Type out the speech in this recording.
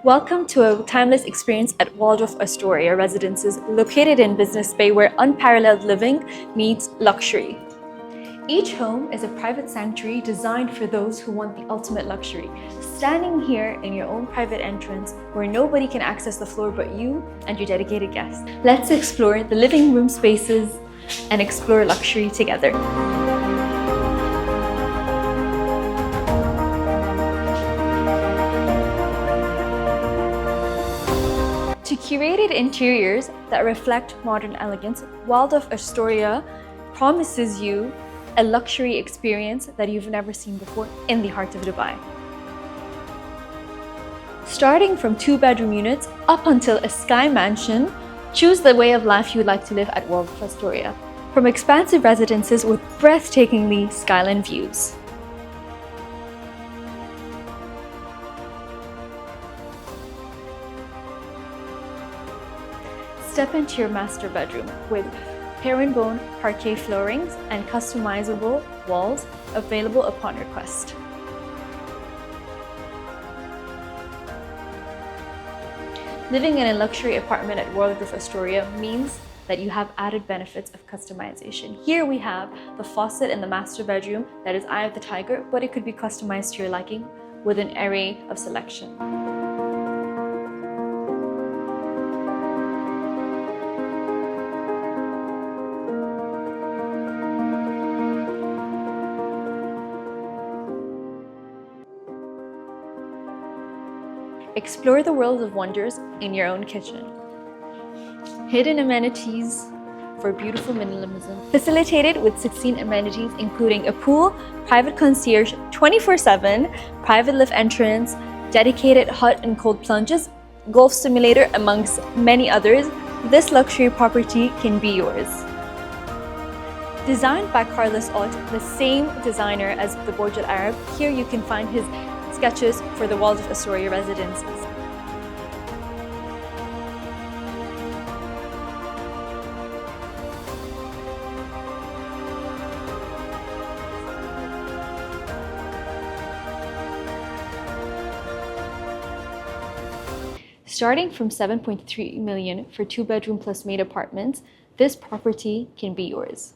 Welcome to a timeless experience at Waldorf Astoria Residences, located in Business Bay, where unparalleled living meets luxury. Each home is a private sanctuary designed for those who want the ultimate luxury. Standing here in your own private entrance where nobody can access the floor but you and your dedicated guests. Let's explore the living room spaces and explore luxury together. To curated interiors that reflect modern elegance, Waldorf Astoria promises you a luxury experience that you've never seen before in the heart of Dubai. Starting from 2-bedroom units up until a sky mansion, choose the way of life you would like to live at Waldorf Astoria. From expansive residences with breathtakingly skyline views. Step into your master bedroom with herringbone parquet floorings and customizable walls available upon request. Living in a luxury apartment at Waldorf Astoria means that you have added benefits of customization. Here we have the faucet in the master bedroom that is Eye of the Tiger, but it could be customized to your liking with an array of selection. Explore the world of wonders in your own kitchen. Hidden amenities for beautiful minimalism. Facilitated with 16 amenities including a pool, private concierge 24/7, private lift entrance, dedicated hot and cold plunges, golf simulator, amongst many others, this luxury property can be yours. Designed by Carlos Ott, the same designer as the Burj Al Arab, here you can find his sketches for the Waldorf Astoria residences. Starting from 7.3 million for 2-bedroom plus maid apartments, this property can be yours.